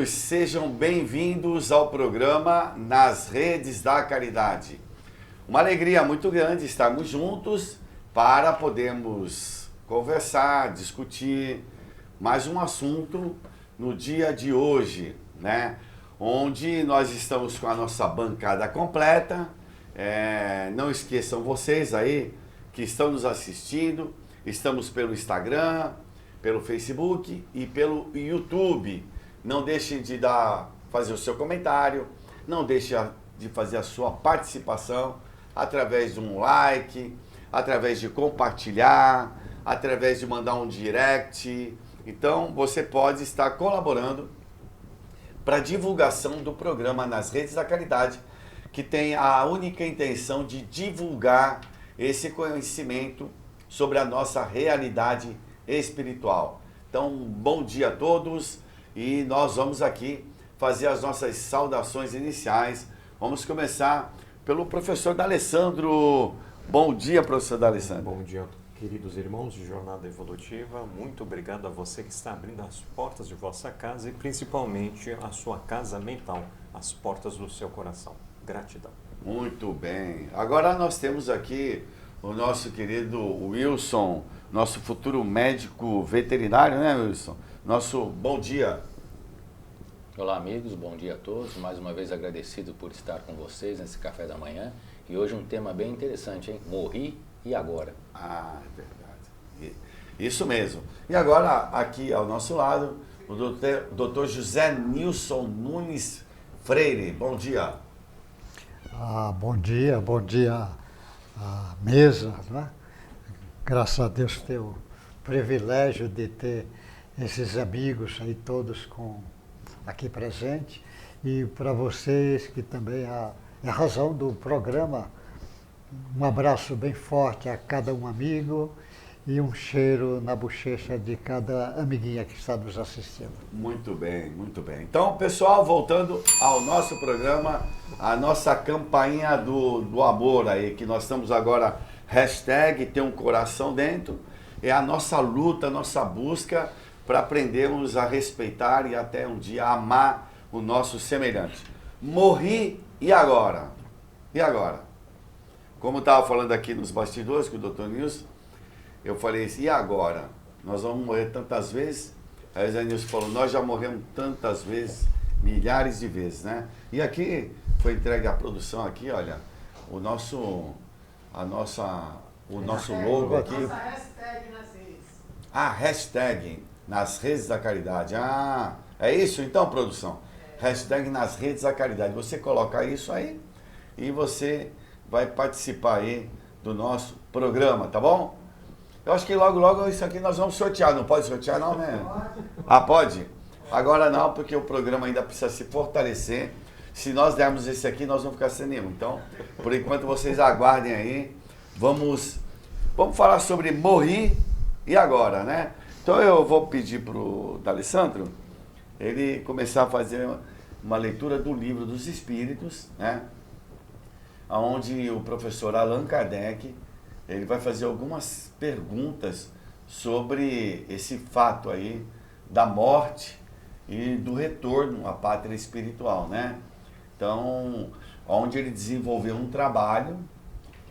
todos, sejam bem-vindos ao programa Nas Redes da Caridade. Uma alegria muito grande estarmos juntos para podermos conversar, discutir mais um assunto no dia de hoje, né? Onde nós estamos com a nossa bancada completa. Não esqueçam vocês aí que estão nos assistindo, estamos pelo Instagram, pelo Facebook e pelo YouTube. Não deixem de fazer o seu comentário, não deixem de fazer a sua participação através de um like, através de compartilhar, através de mandar um direct. Então você pode estar colaborando para a divulgação do programa Nas Redes da Caridade, que tem a única intenção de divulgar esse conhecimento sobre a nossa realidade espiritual. Então, bom dia a todos e nós vamos aqui fazer as nossas saudações iniciais. Vamos começar pelo professor D'Alessandro. Bom dia, professor D'Alessandro. Bom dia, queridos irmãos de Jornada Evolutiva. Muito obrigado a você que está abrindo as portas de vossa casa e principalmente a sua casa mental, as portas do seu coração. Gratidão. Muito bem. Agora nós temos aqui o nosso querido Wilson, nosso futuro médico veterinário, né, Wilson? Nosso bom dia. Olá, amigos, bom dia a todos. Mais uma vez agradecido por estar com vocês nesse café da manhã. E hoje um tema bem interessante, hein? Morri e agora? Ah, é verdade. Isso mesmo. E agora, aqui ao nosso lado, o doutor José Nilson Nunes Freire. Bom dia. Bom dia à mesa, né? Graças a Deus ter o privilégio de ter esses amigos aí todos aqui presentes e para vocês que também é a razão do programa. Um abraço bem forte a cada um amigo e um cheiro na bochecha de cada amiguinha que está nos assistindo. Muito bem, muito bem. Então, pessoal, voltando ao nosso programa, a nossa campainha do amor aí, que nós estamos agora, hashtag tem um coração dentro, é a nossa luta, a nossa busca para aprendermos a respeitar e até um dia amar o nosso semelhante. Morri e agora? E agora? Como eu estava falando aqui nos bastidores com o Dr. Nilson, eu falei assim, e agora? Nós vamos morrer tantas vezes? Aí o Zé Nilson falou, nós já morremos tantas vezes, milhares de vezes, né? E aqui foi entregue a produção aqui, olha, o nosso logo aqui. Nossa hashtag nas redes. Hashtag nas redes da caridade. É isso então, produção? Hashtag nas redes da caridade. Você coloca isso aí e você vai participar aí do nosso programa, tá bom? Eu acho que logo isso aqui nós vamos sortear. Não pode sortear não, né? Pode? Agora não, porque o programa ainda precisa se fortalecer. Se nós dermos esse aqui, nós vamos ficar sem nenhum. Então, por enquanto, vocês aguardem aí. Vamos falar sobre morrer e agora, né? Então eu vou pedir pro D'Alessandro ele começar a fazer uma leitura do Livro dos Espíritos, né? Onde o professor Allan Kardec ele vai fazer algumas perguntas sobre esse fato aí da morte e do retorno à pátria espiritual, né? Então, onde ele desenvolveu um trabalho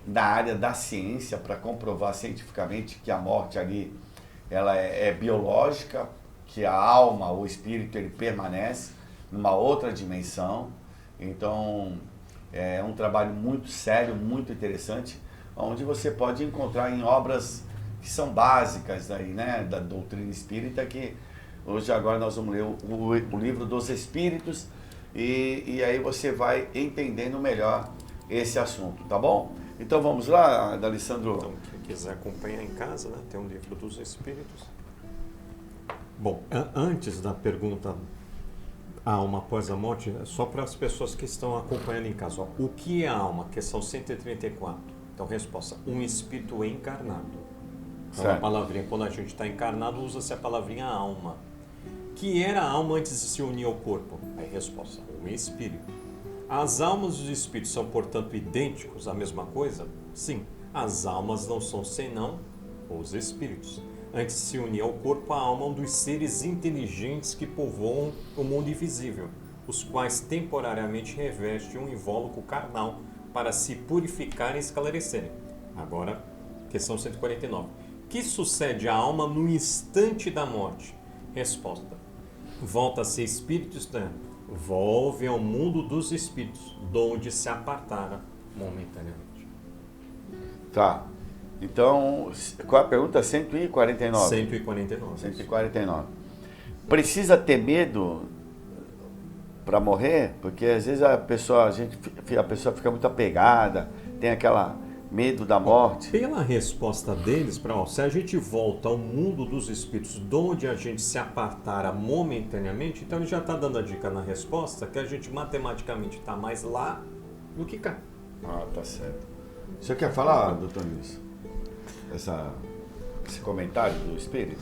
na área da ciência para comprovar cientificamente que a morte ali ela é biológica, que a alma, o espírito, ele permanece numa outra dimensão. Então, é um trabalho muito sério, muito interessante, onde você pode encontrar em obras que são básicas aí, né, da doutrina espírita, que hoje agora nós vamos ler o Livro dos Espíritos e aí você vai entendendo melhor esse assunto, tá bom? Então vamos lá, D'Alessandro. Então, quem quiser acompanhar em casa, né, tem um Livro dos Espíritos. Bom, antes da pergunta a alma após a morte, só para as pessoas que estão acompanhando em casa. O que é a alma? Questão 134. Então, resposta: um espírito encarnado. Então, a palavrinha, quando a gente está encarnado, usa-se a palavrinha alma. Que era a alma antes de se unir ao corpo? Aí, resposta: um espírito. As almas e os espíritos são, portanto, idênticos, a mesma coisa? Sim. As almas não são senão os espíritos. Antes de se unir ao corpo, a alma é um dos seres inteligentes que povoam o mundo invisível, os quais temporariamente revestem um invólucro carnal para se purificarem e esclarecerem. Agora, questão 149. Que sucede à alma no instante da morte? Resposta. Volta a ser espírito externo. Volve ao mundo dos espíritos, de onde se apartara momentaneamente. Tá. Então, qual é a pergunta? 149? 149. 149. Precisa ter medo para morrer? Porque às vezes a pessoa fica muito apegada, tem aquela medo da morte. Pela resposta deles, se a gente volta ao mundo dos espíritos, de onde a gente se apartara momentaneamente, então ele já está dando a dica na resposta que a gente matematicamente está mais lá do que cá. Ah, tá certo. Você quer falar, doutor Nilson? Esse comentário do espírito?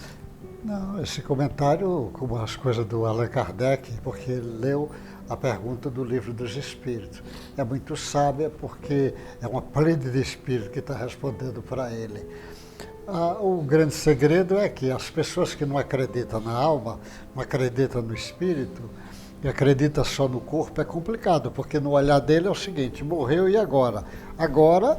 Não, esse comentário, como as coisas do Allan Kardec, porque ele leu a pergunta do Livro dos Espíritos. É muito sábia porque é uma plena de espírito que está respondendo para ele. O grande segredo é que as pessoas que não acreditam na alma, não acreditam no espírito, e acreditam só no corpo, é complicado, porque no olhar dele é o seguinte: morreu e agora? Agora,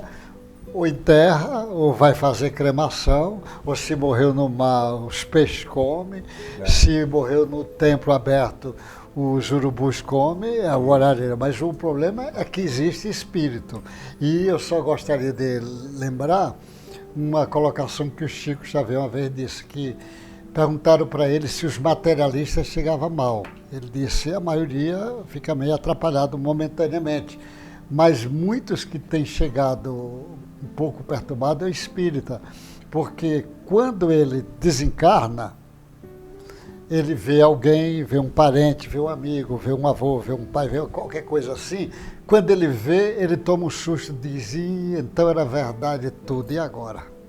ou enterra, ou vai fazer cremação, ou se morreu no mar, os peixes comem, se morreu no templo aberto, os urubus comem, é o horário. Mas o problema é que existe espírito. E eu só gostaria de lembrar uma colocação que o Chico Xavier uma vez disse, que perguntaram para ele se os materialistas chegavam mal. Ele disse: a maioria fica meio atrapalhado momentaneamente, mas muitos que têm chegado um pouco perturbado é o espírita, porque quando ele desencarna, ele vê alguém, vê um parente, vê um amigo, vê um avô, vê um pai, vê qualquer coisa assim. Quando ele vê, ele toma um susto e diz: então era verdade tudo, e agora?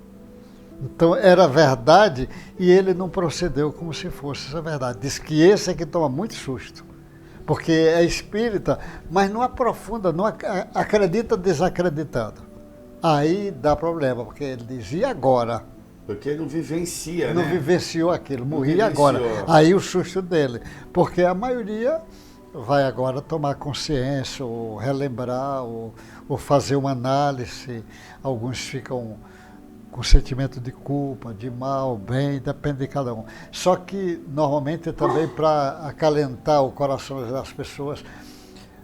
Então era verdade e ele não procedeu como se fosse essa verdade. Diz que esse é que toma muito susto, porque é espírita, mas não aprofunda, não acredita desacreditando. Aí dá problema, porque ele diz: e agora? Porque ele não vivencia, não né? Vivenciou aquilo, morri agora. Aí o susto dele, porque a maioria vai agora tomar consciência, ou relembrar, ou fazer uma análise. Alguns ficam com sentimento de culpa, de mal, bem, depende de cada um. Só que, normalmente, também para acalentar o coração das pessoas,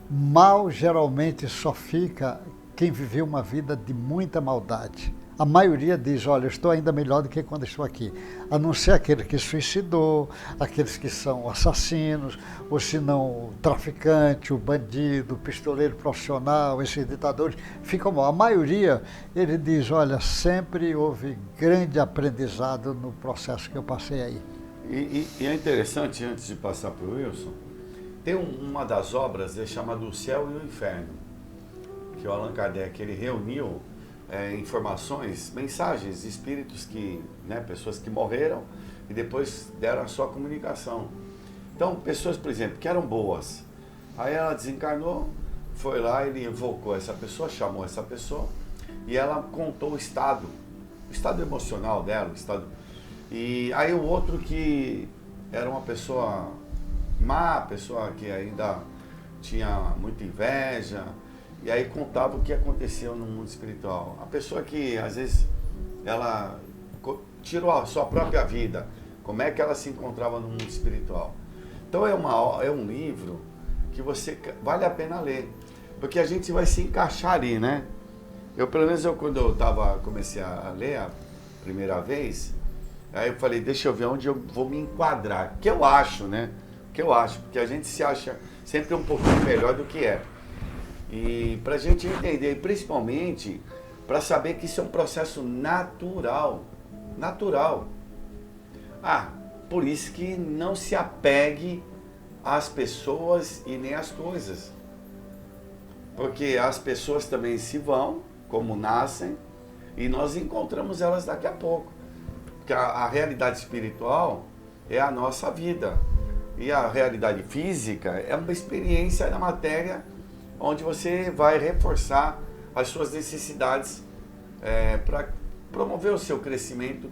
mal geralmente só fica quem viveu uma vida de muita maldade. A maioria diz: olha, eu estou ainda melhor do que quando estou aqui. A não ser aquele que suicidou, aqueles que são assassinos, ou se não o traficante, o bandido, o pistoleiro profissional, esses ditadores, ficam mal. A maioria, ele diz: olha, sempre houve grande aprendizado no processo que eu passei aí. E é interessante, antes de passar para o Wilson, tem uma das obras chamada O Céu e o Inferno, que o Allan Kardec ele reuniu informações, mensagens, espíritos que, né, pessoas que morreram e depois deram a sua comunicação. Então, pessoas, por exemplo, que eram boas, aí ela desencarnou, foi lá, ele evocou essa pessoa, chamou essa pessoa e ela contou o estado emocional dela, e aí o outro que era uma pessoa má, pessoa que ainda tinha muita inveja, e aí contava o que aconteceu no mundo espiritual. A pessoa que, às vezes, ela tirou a sua própria vida, como é que ela se encontrava no mundo espiritual. Então é um livro que vale a pena ler, porque a gente vai se encaixar ali, né? Pelo menos quando eu comecei a ler a primeira vez, aí eu falei: deixa eu ver onde eu vou me enquadrar. Que eu acho, né? Porque a gente se acha sempre um pouquinho melhor do que é. E para a gente entender, principalmente para saber que isso é um processo natural. Por isso que não se apegue às pessoas e nem às coisas. Porque as pessoas também se vão, como nascem, e nós encontramos elas daqui a pouco. Porque a realidade espiritual é a nossa vida. E a realidade física é uma experiência na matéria, onde você vai reforçar as suas necessidades para promover o seu crescimento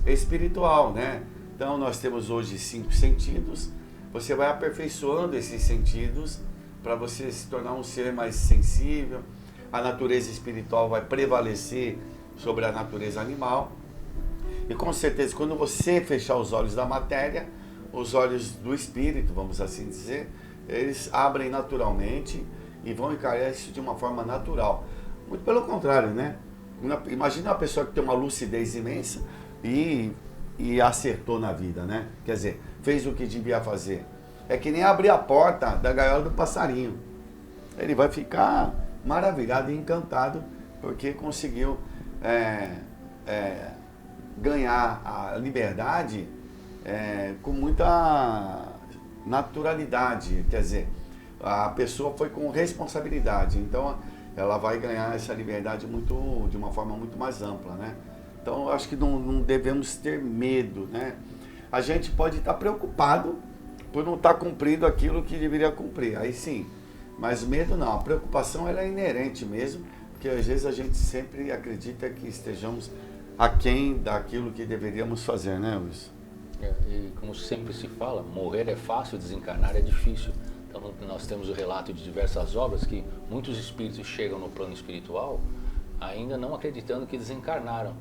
espiritual, né? Então nós temos hoje 5 sentidos, você vai aperfeiçoando esses sentidos para você se tornar um ser mais sensível, a natureza espiritual vai prevalecer sobre a natureza animal, e com certeza quando você fechar os olhos da matéria, os olhos do espírito, vamos assim dizer, eles abrem naturalmente e vão encarar isso de uma forma natural. Muito pelo contrário, né? Imagina uma pessoa que tem uma lucidez imensa e acertou na vida, né? Quer dizer, fez o que devia fazer. É que nem abrir a porta da gaiola do passarinho. Ele vai ficar maravilhado e encantado porque conseguiu ganhar a liberdade com muita naturalidade. Quer dizer, a pessoa foi com responsabilidade. Então, ela vai ganhar essa liberdade de uma forma muito mais ampla, né? Então, eu acho que não devemos ter medo, né? A gente pode estar preocupado por não estar cumprindo aquilo que deveria cumprir, aí sim. Mas medo não, a preocupação ela é inerente mesmo, porque às vezes a gente sempre acredita que estejamos aquém daquilo que deveríamos fazer, né, Luiz? E como sempre se fala, morrer é fácil, desencarnar é difícil. Então nós temos o relato de diversas obras que muitos espíritos chegam no plano espiritual ainda não acreditando que desencarnaram.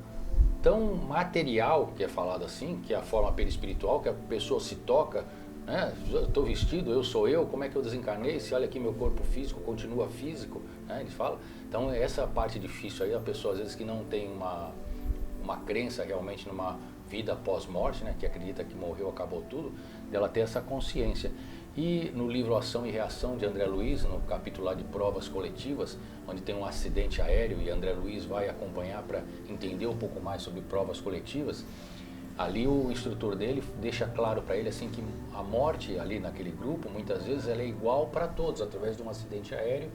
Tão material, que é falado assim, que é a forma perispiritual, que a pessoa se toca, né? Estou vestido, eu sou eu, como é que eu desencarnei? Se olha aqui meu corpo físico continua físico, né? Eles falam. Então essa parte difícil aí, a pessoa às vezes que não tem uma crença realmente numa vida pós-morte, né? Que acredita que morreu, acabou tudo, dela ter essa consciência. E no livro Ação e Reação de André Luiz, no capítulo lá de provas coletivas, onde tem um acidente aéreo e André Luiz vai acompanhar para entender um pouco mais sobre provas coletivas, ali o instrutor dele deixa claro para ele assim que a morte ali naquele grupo, muitas vezes ela é igual para todos, através de um acidente aéreo,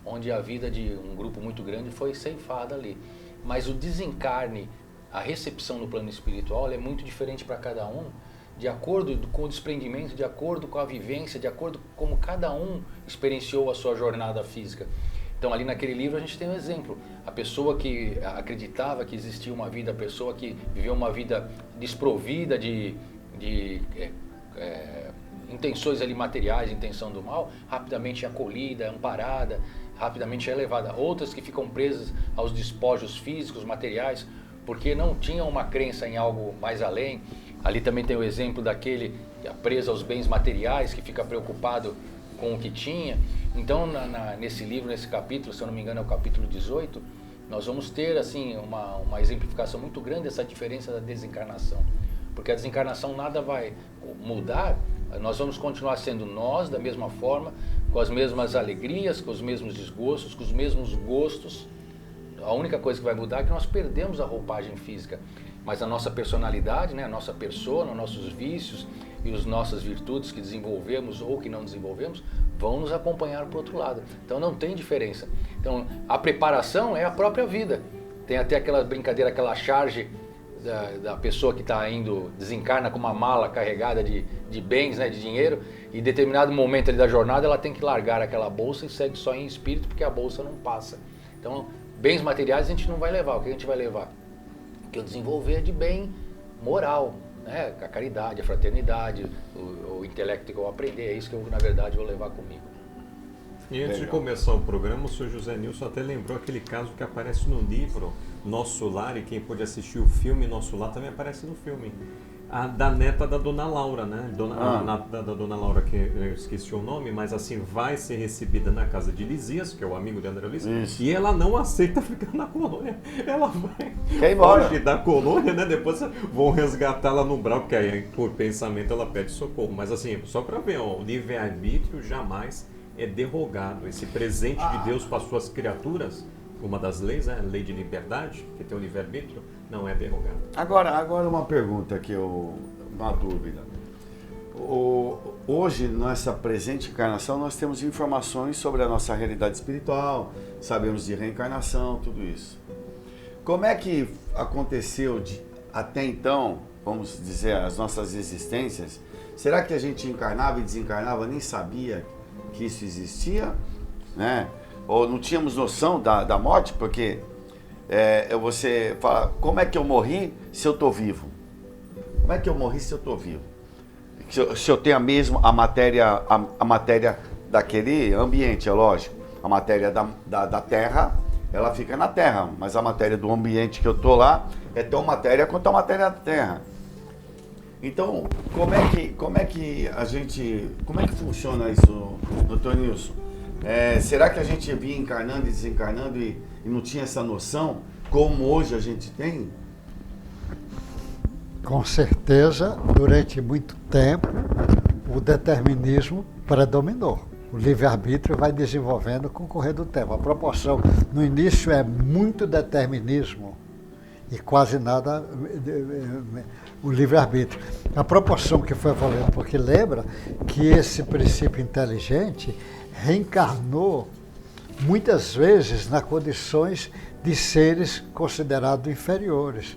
onde a vida de um grupo muito grande foi ceifada ali. Mas o desencarne, a recepção no plano espiritual é muito diferente para cada um, de acordo com o desprendimento, de acordo com a vivência, de acordo com como cada um experienciou a sua jornada física. Então ali naquele livro a gente tem um exemplo, a pessoa que acreditava que existia uma vida, a pessoa que viveu uma vida desprovida de intenções ali materiais, intenção do mal, rapidamente é acolhida, amparada, rapidamente é elevada. Outras que ficam presas aos despojos físicos, materiais, porque não tinham uma crença em algo mais além. Ali também tem o exemplo daquele que é preso aos bens materiais, que fica preocupado com o que tinha. Então, nesse livro, nesse capítulo, se eu não me engano é o capítulo 18, nós vamos ter assim uma exemplificação muito grande dessa diferença da desencarnação. Porque a desencarnação nada vai mudar, nós vamos continuar sendo nós da mesma forma, com as mesmas alegrias, com os mesmos desgostos, com os mesmos gostos. A única coisa que vai mudar é que nós perdemos a roupagem física. Mas a nossa personalidade, né, a nossa persona, nossos vícios e as nossas virtudes que desenvolvemos ou que não desenvolvemos, vão nos acompanhar para o outro lado. Então não tem diferença. Então a preparação é a própria vida. Tem até aquela brincadeira, aquela charge da pessoa que está indo, desencarna com uma mala carregada de bens, né, de dinheiro, e em determinado momento ali da jornada ela tem que largar aquela bolsa e segue só em espírito porque a bolsa não passa. Então bens materiais a gente não vai levar. O que a gente vai levar? O que eu desenvolver de bem moral, né? A caridade, a fraternidade, o intelecto que eu aprender, é isso que eu, na verdade, vou levar comigo. E antes de começar o programa, o senhor José Nilson até lembrou aquele caso que aparece no livro Nosso Lar, e quem pôde assistir o filme Nosso Lar também aparece no filme. A da neta da Dona Laura, né? Da Dona Laura, que eu esqueci o nome, mas assim, vai ser recebida na casa de Lisias, que é o amigo de André Luiz, e ela não aceita ficar na colônia. Ela vai foge da colônia, né? Depois vão resgatá-la no Brau, porque aí, por pensamento, ela pede socorro. Mas assim, só para ver, ó, o livre-arbítrio jamais é derrogado. Esse presente de Deus para as suas criaturas, uma das leis, né? A lei de liberdade, que tem o livre-arbítrio, não é derrogado. Agora uma pergunta aqui, uma dúvida. Hoje, nessa presente encarnação, nós temos informações sobre a nossa realidade espiritual, sabemos de reencarnação, tudo isso. Como é que aconteceu até então, vamos dizer, as nossas existências? Será que a gente encarnava e desencarnava, nem sabia que isso existia, né? Ou não tínhamos noção da morte? Porque você fala, como é que eu morri se eu estou vivo? Como é que eu morri se eu estou vivo? Se eu tenho a matéria daquele ambiente, é lógico. A matéria da Terra, ela fica na Terra, mas a matéria do ambiente que eu estou lá é tão matéria quanto a matéria da Terra. Então, como é que funciona isso, doutor Nilson? Será que a gente vinha encarnando e desencarnando e não tinha essa noção, como hoje a gente tem? Com certeza, durante muito tempo, o determinismo predominou. O livre-arbítrio vai desenvolvendo com o correr do tempo. A proporção, no início, é muito determinismo e quase nada o livre-arbítrio. A proporção que foi evoluindo, porque lembra que esse princípio inteligente reencarnou muitas vezes nas condições de seres considerados inferiores.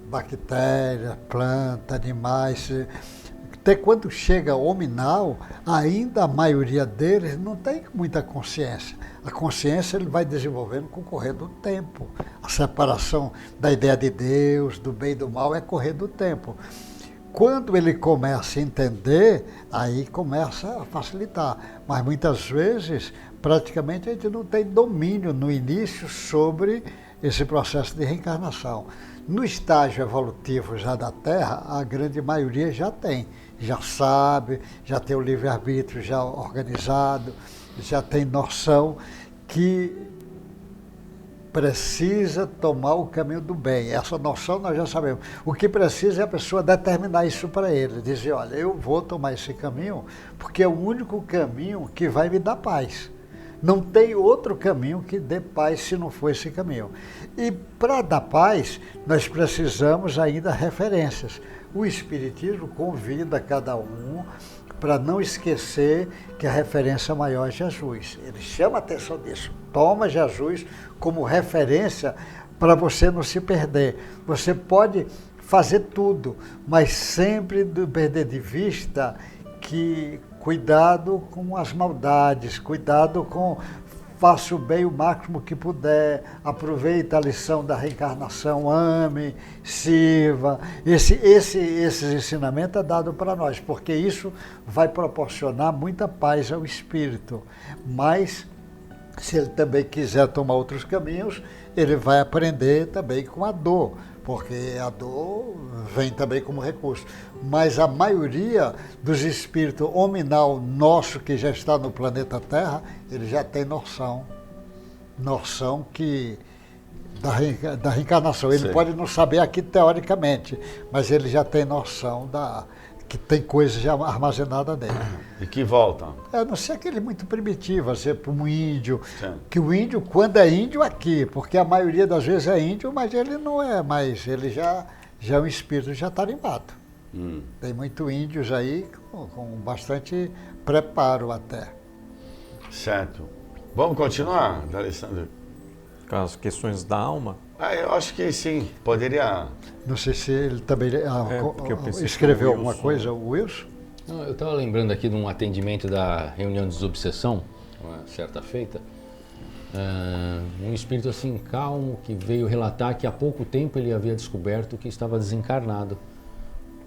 Bactérias, plantas, animais. Até quando chega hominal, ainda a maioria deles não tem muita consciência. A consciência ele vai desenvolvendo com o correr do tempo. A separação da ideia de Deus, do bem e do mal, é correr do tempo. Quando ele começa a entender, aí começa a facilitar. Mas muitas vezes, praticamente, a gente não tem domínio no início sobre esse processo de reencarnação. No estágio evolutivo já da Terra, a grande maioria já tem. Já sabe, já tem o livre-arbítrio já organizado, já tem noção que precisa tomar o caminho do bem. Essa noção nós já sabemos. O que precisa é a pessoa determinar isso para ele. Dizer, olha, eu vou tomar esse caminho porque é o único caminho que vai me dar paz. Não tem outro caminho que dê paz se não for esse caminho. E para dar paz, nós precisamos ainda referências. O Espiritismo convida cada um para não esquecer que a referência maior é Jesus. Ele chama a atenção disso. Toma Jesus como referência para você não se perder. Você pode fazer tudo, mas sempre perder de vista que cuidado com as maldades, cuidado com faça o bem o máximo que puder, aproveite a lição da reencarnação, ame, sirva. Esses ensinamentos é dado para nós, porque isso vai proporcionar muita paz ao espírito. Mas, se ele também quiser tomar outros caminhos, ele vai aprender também com a dor, porque a dor vem também como recurso. Mas a maioria dos espíritos hominal nosso que já está no planeta Terra, ele já tem noção que da reencarnação. Ele pode não saber aqui teoricamente, mas ele já tem noção que tem coisa já armazenada nele. E que voltam? A não ser aquele muito primitivo, assim, para um índio. Sim. Que o índio, quando é índio aqui, porque a maioria das vezes é índio, mas ele não é, mas ele já é um espírito já tarimbado. Tem muito índios aí com bastante preparo até. Certo. Vamos continuar, Alessandro? Com as questões da alma. Eu acho que sim, poderia. Não sei se ele também porque eu pensei escreveu que o alguma Wilson- coisa, o Wilson? Não, eu estava lembrando aqui de um atendimento da reunião de desobsessão, uma certa feita, um espírito assim calmo que veio relatar que há pouco tempo ele havia descoberto que estava desencarnado,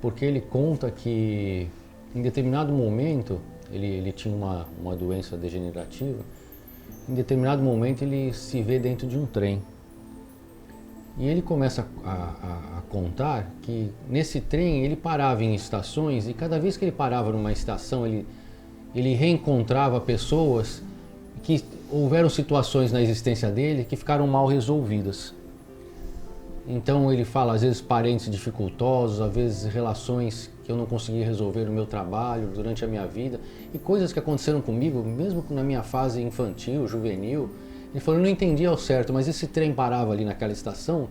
porque ele conta que em determinado momento ele tinha uma doença degenerativa, em determinado momento ele se vê dentro de um trem. E ele começa a contar que nesse trem ele parava em estações e cada vez que ele parava numa estação ele reencontrava pessoas que houveram situações na existência dele que ficaram mal resolvidas. Então ele fala às vezes parentes dificultosos, às vezes relações que eu não consegui resolver no meu trabalho, durante a minha vida e coisas que aconteceram comigo, mesmo na minha fase infantil, juvenil. Ele falou, eu não entendia ao certo, mas esse trem parava ali naquela estação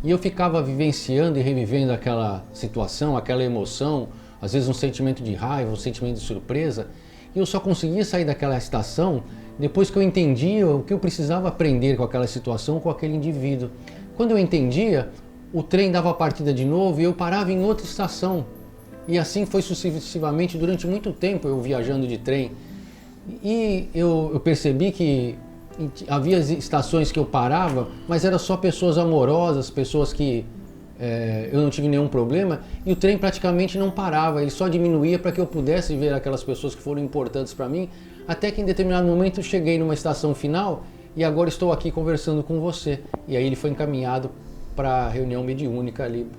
e eu ficava vivenciando e revivendo aquela situação, aquela emoção, às vezes um sentimento de raiva, um sentimento de surpresa, e eu só conseguia sair daquela estação depois que eu entendia o que eu precisava aprender com aquela situação, com aquele indivíduo. Quando eu entendia, o trem dava a partida de novo e eu parava em outra estação. E assim foi sucessivamente durante muito tempo eu viajando de trem. E eu percebi que havia estações que eu parava, mas eram só pessoas amorosas, pessoas que eu não tive nenhum problema e o trem praticamente não parava, ele só diminuía para que eu pudesse ver aquelas pessoas que foram importantes para mim, até que em determinado momento eu cheguei numa estação final e agora estou aqui conversando com você. E aí ele foi encaminhado para a reunião mediúnica ali,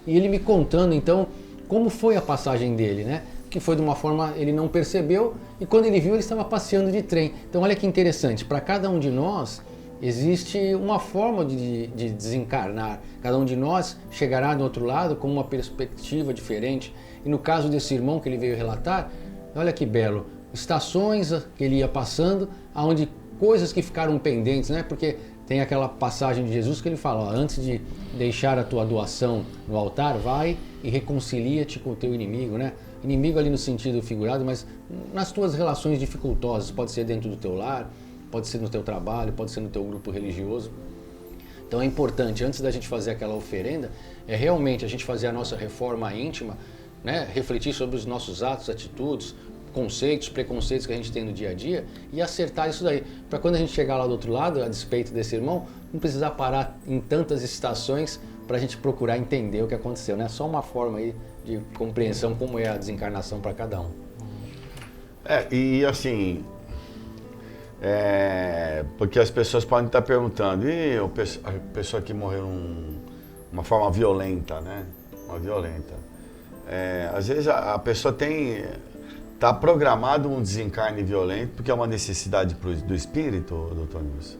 e ele me contando então como foi a passagem dele, né? Que foi de uma forma, ele não percebeu, e quando ele viu ele estava passeando de trem. Então olha que interessante, para cada um de nós existe uma forma de desencarnar, cada um de nós chegará do outro lado com uma perspectiva diferente, e no caso desse irmão que ele veio relatar, olha que belo, estações que ele ia passando, onde coisas que ficaram pendentes, né? Porque tem aquela passagem de Jesus que ele fala, ó, antes de deixar a tua doação no altar, vai e reconcilia-te com o teu inimigo, né? Inimigo ali no sentido figurado, mas nas tuas relações dificultosas, pode ser dentro do teu lar, pode ser no teu trabalho, pode ser no teu grupo religioso. Então é importante, antes da gente fazer aquela oferenda, é realmente a gente fazer a nossa reforma íntima, né? Refletir sobre os nossos atos, atitudes, conceitos, preconceitos que a gente tem no dia a dia e acertar isso daí, para quando a gente chegar lá do outro lado, a despeito desse irmão, não precisar parar em tantas estações para a gente procurar entender o que aconteceu, né? Só uma forma aí de compreensão como é a desencarnação para cada um. E assim, porque as pessoas podem estar perguntando, e a pessoa que morreu uma forma violenta, né? Uma violenta. Às vezes a pessoa está programado um desencarne violento porque é uma necessidade do espírito, doutor Nilson?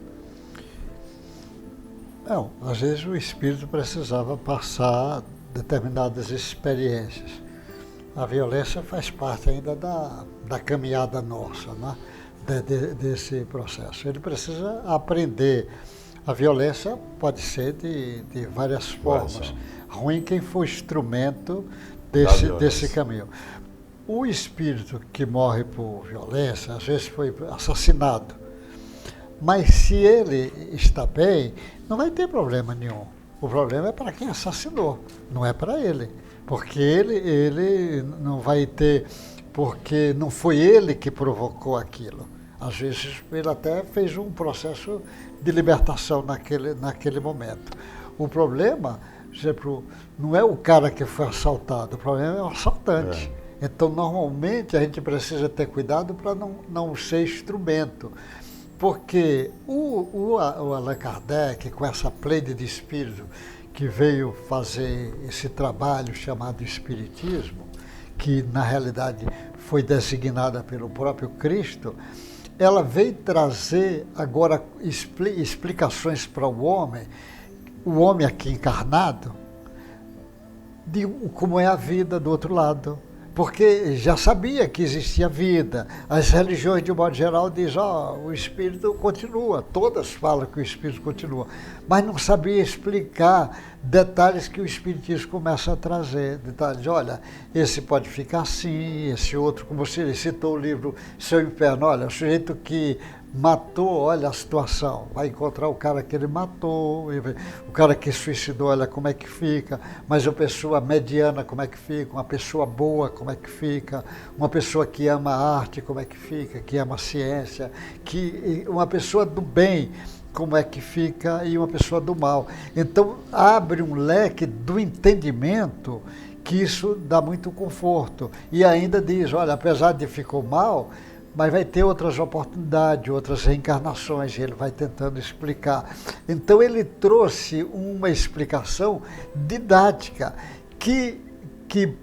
Não, às vezes o espírito precisava passar determinadas experiências. A violência faz parte ainda da caminhada nossa, né? Desse processo. Ele precisa aprender. A violência pode ser de várias formas. Ruim quem for instrumento desse caminho. O espírito que morre por violência, às vezes foi assassinado. Mas se ele está bem, não vai ter problema nenhum. O problema é para quem assassinou, não é para ele. Porque ele não vai ter, porque não foi ele que provocou aquilo. Às vezes ele até fez um processo de libertação naquele momento. O problema, por exemplo, não é o cara que foi assaltado, o problema é o assaltante. Então, normalmente, a gente precisa ter cuidado para não ser instrumento. Porque o Allan Kardec, com essa pleide de espírito que veio fazer esse trabalho chamado Espiritismo, que na realidade foi designada pelo próprio Cristo, ela veio trazer agora explicações para o homem aqui encarnado, de como é a vida do outro lado. Porque já sabia que existia vida. As religiões, de um modo geral, dizem, o espírito continua. Todas falam que o espírito continua. Mas não sabia explicar detalhes que o espiritismo começa a trazer. Detalhes, olha, esse pode ficar assim, esse outro, como você citou o livro Seu Inferno, olha, o sujeito que matou, olha a situação, vai encontrar o cara que ele matou, o cara que suicidou, olha como é que fica, mas uma pessoa mediana, como é que fica, uma pessoa boa, como é que fica, uma pessoa que ama a arte, como é que fica, que ama a ciência, uma pessoa do bem, como é que fica, e uma pessoa do mal. Então, abre um leque do entendimento que isso dá muito conforto. E ainda diz, olha, apesar de ficou mal, mas vai ter outras oportunidades, outras reencarnações, e ele vai tentando explicar. Então ele trouxe uma explicação didática, que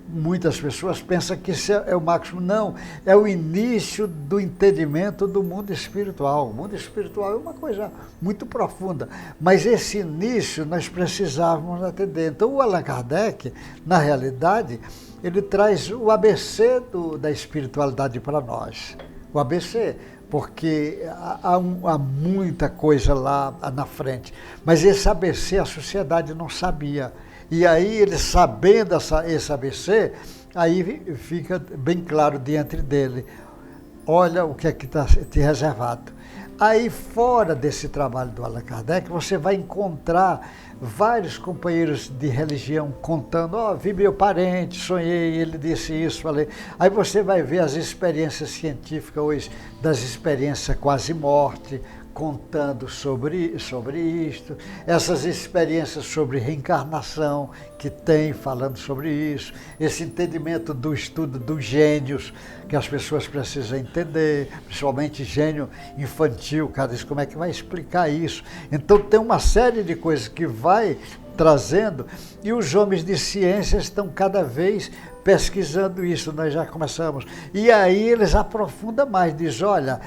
muitas pessoas pensam que isso é o máximo. Não, é o início do entendimento do mundo espiritual. O mundo espiritual é uma coisa muito profunda, mas esse início nós precisávamos atender. Então o Allan Kardec, na realidade, ele traz o ABC da espiritualidade para nós. O ABC, porque há muita coisa lá na frente. Mas esse ABC a sociedade não sabia. E aí, ele sabendo esse ABC, aí fica bem claro diante dele. Olha o que é que está te reservado. Aí, fora desse trabalho do Allan Kardec, você vai encontrar vários companheiros de religião contando, vi meu parente, sonhei, ele disse isso, falei. Aí você vai ver as experiências científicas hoje, das experiências quase morte, contando sobre isto, essas experiências sobre reencarnação que tem, falando sobre isso, esse entendimento do estudo dos gênios, que as pessoas precisam entender, principalmente gênio infantil, cara, diz como é que vai explicar isso? Então tem uma série de coisas que vai trazendo, e os homens de ciência estão cada vez pesquisando isso, nós já começamos. E aí eles aprofundam mais, diz, olha,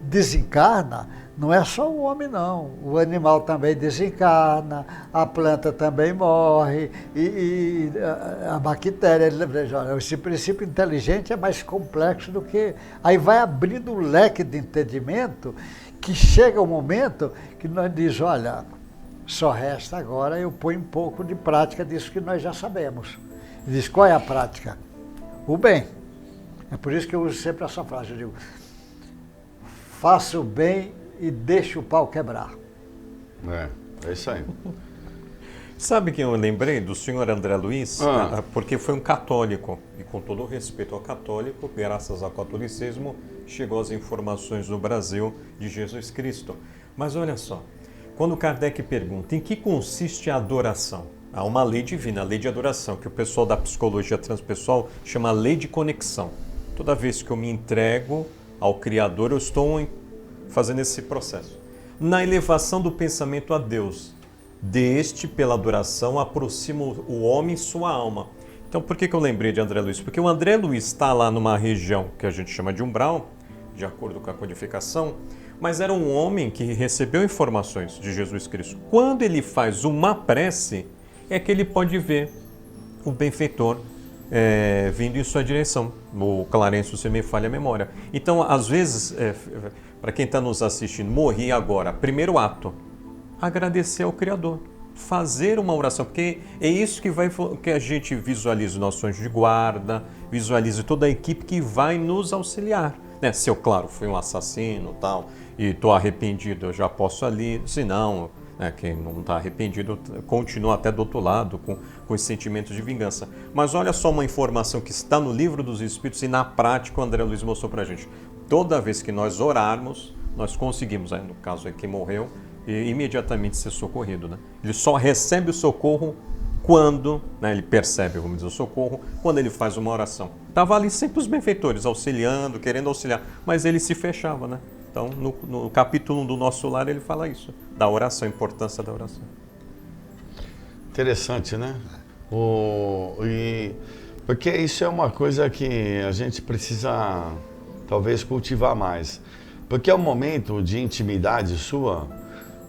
desencarna, não é só o homem não, o animal também desencarna, a planta também morre, e a bactéria, ele lembra, olha, esse princípio inteligente é mais complexo do que... Aí vai abrindo um leque de entendimento, que chega o momento que nós diz, olha, só resta agora eu ponho um pouco de prática disso que nós já sabemos. Ele diz, qual é a prática? O bem. É por isso que eu uso sempre essa frase, eu digo, faça o bem e deixe o pau quebrar. É isso aí. Sabe quem eu lembrei? Do senhor André Luiz, porque foi um católico, e com todo o respeito ao católico, graças ao catolicismo, chegou às informações no Brasil de Jesus Cristo. Mas olha só, quando Kardec pergunta em que consiste a adoração, há uma lei divina, a lei de adoração, que o pessoal da psicologia transpessoal chama lei de conexão. Toda vez que eu me entrego ao Criador, eu estou fazendo esse processo. Na elevação do pensamento a Deus, deste, pela adoração, aproxima o homem e sua alma. Então, por que eu lembrei de André Luiz? Porque o André Luiz está lá numa região que a gente chama de umbral, de acordo com a codificação, mas era um homem que recebeu informações de Jesus Cristo. Quando ele faz uma prece, é que ele pode ver o benfeitor vindo em sua direção. O Clarencio, se me falha a memória. Então, às vezes, para quem está nos assistindo, morri agora, primeiro ato, agradecer ao Criador, fazer uma oração, porque é isso que a gente visualiza os nossos anjos de guarda, visualiza toda a equipe que vai nos auxiliar. Né? Se eu, claro, fui um assassino tal, e estou arrependido, eu já posso ali, se não, quem não está arrependido continua até do outro lado, com esse sentimento de vingança. Mas olha só uma informação que está no Livro dos Espíritos e na prática o André Luiz mostrou para a gente. Toda vez que nós orarmos, nós conseguimos, no caso é que morreu, imediatamente ser socorrido. Né? Ele só recebe o socorro quando, ele percebe, vamos dizer, o socorro, quando ele faz uma oração. Estava ali sempre os benfeitores, auxiliando, querendo auxiliar, mas ele se fechava, né? Então, no capítulo 1 do Nosso Lar, ele fala isso, da oração, a importância da oração. Interessante, né? Porque isso é uma coisa que a gente precisa, talvez, cultivar mais. Porque é um momento de intimidade sua,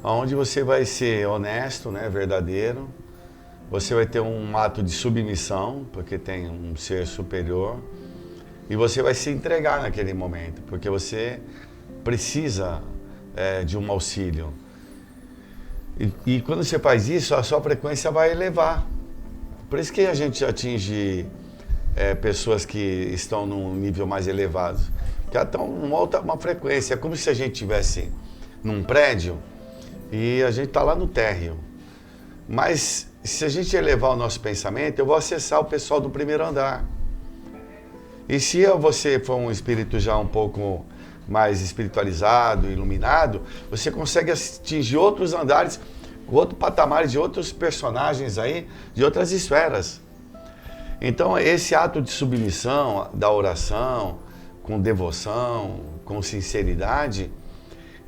onde você vai ser honesto, né, verdadeiro, você vai ter um ato de submissão, porque tem um ser superior, e você vai se entregar naquele momento, porque você precisa de um auxílio. E quando você faz isso, a sua frequência vai elevar. Por isso que a gente atinge pessoas que estão num nível mais elevado, que estão uma frequência. É como se a gente estivesse num prédio e a gente está lá no térreo. Mas se a gente elevar o nosso pensamento, eu vou acessar o pessoal do primeiro andar. E se você for um espírito já um pouco mais espiritualizado, iluminado, você consegue atingir outros andares, outro patamar de outros personagens aí, de outras esferas. Então, esse ato de submissão, da oração, com devoção, com sinceridade,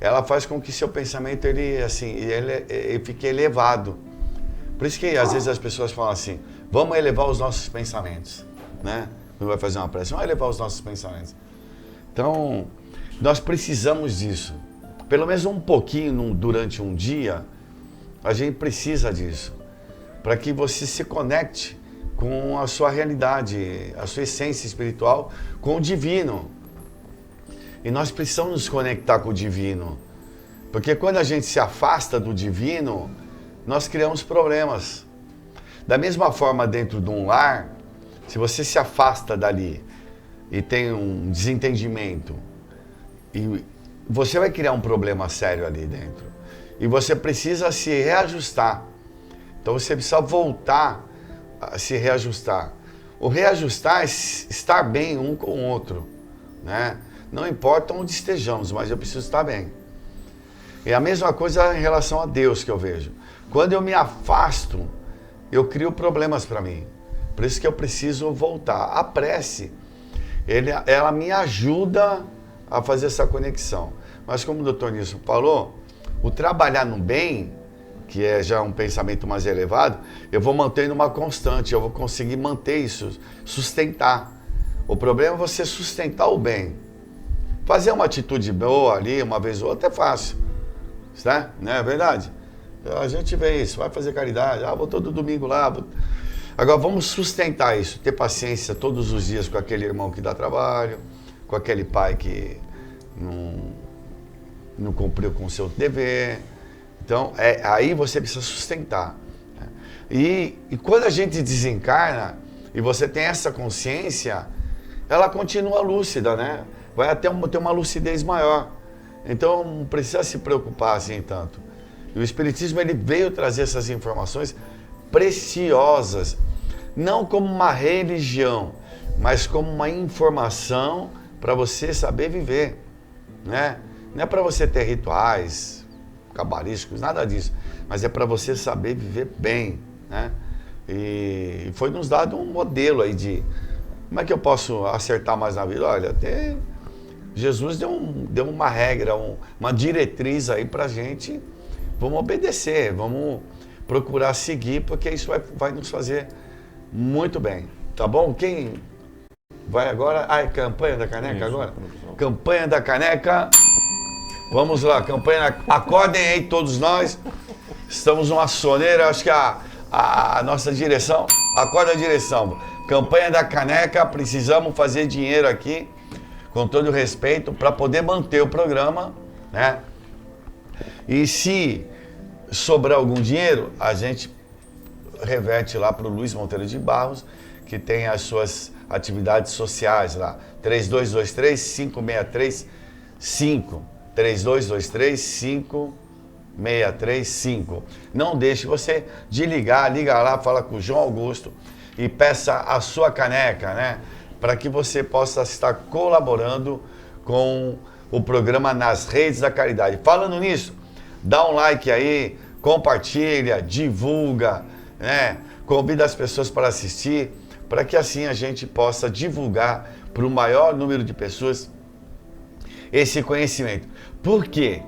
ela faz com que seu pensamento ele fique elevado. Por isso que às vezes as pessoas falam assim, vamos elevar os nossos pensamentos, né? Não vai fazer uma prece, vamos elevar os nossos pensamentos. Então, nós precisamos disso. Pelo menos um pouquinho durante um dia, a gente precisa disso. Para que você se conecte com a sua realidade, a sua essência espiritual, com o divino. E nós precisamos nos conectar com o divino. Porque quando a gente se afasta do divino, nós criamos problemas. Da mesma forma, dentro de um lar, se você se afasta dali e tem um desentendimento, e você vai criar um problema sério ali dentro. E você precisa se reajustar. Então você precisa voltar a se reajustar. O reajustar é estar bem um com o outro, né? Não importa onde estejamos, mas eu preciso estar bem. E a mesma coisa em relação a Deus que eu vejo. Quando eu me afasto, eu crio problemas para mim. Por isso que eu preciso voltar. A prece, ela me ajuda a fazer essa conexão. Mas como o doutor Nilson falou, o trabalhar no bem, que é já um pensamento mais elevado, eu vou mantendo uma constante, eu vou conseguir manter isso, sustentar. O problema é você sustentar o bem. Fazer uma atitude boa ali, uma vez ou outra, é fácil. Né? Não é verdade? A gente vê isso, vai fazer caridade, vou todo domingo lá. Agora vamos sustentar isso, ter paciência todos os dias com aquele irmão que dá trabalho, com aquele pai que não cumpriu com o seu dever. Então, aí você precisa sustentar. E quando a gente desencarna, e você tem essa consciência, ela continua lúcida, né? Vai até ter uma lucidez maior. Então, não precisa se preocupar assim tanto. E o Espiritismo, ele veio trazer essas informações preciosas, não como uma religião, mas como uma informação para você saber viver, né? Não é para você ter rituais cabalísticos, nada disso, mas é para você saber viver bem, né? E foi nos dado um modelo aí de como é que eu posso acertar mais na vida. Olha, Jesus deu uma regra, uma diretriz aí pra gente. Vamos obedecer, vamos procurar seguir, porque isso vai nos fazer muito bem. Tá bom? Quem vai agora? É campanha da caneca agora? Campanha da caneca. Vamos lá, campanha. Acordem aí todos nós. Estamos numa soneira, acho que a nossa direção. Acorda a direção. Campanha da caneca, precisamos fazer dinheiro aqui, com todo respeito, para poder manter o programa, né? E se sobrar algum dinheiro, a gente reverte lá para o Luiz Monteiro de Barros, que tem as suas atividades sociais lá. 3223-5635. 3223-5635. Não deixe você de liga lá, fala com o João Augusto e peça a sua caneca, né? Para que você possa estar colaborando com o programa Nas Redes da Caridade. Falando nisso, dá um like aí, compartilha, divulga, né? Convida as pessoas para assistir, para que assim a gente possa divulgar para o maior número de pessoas esse conhecimento. Porque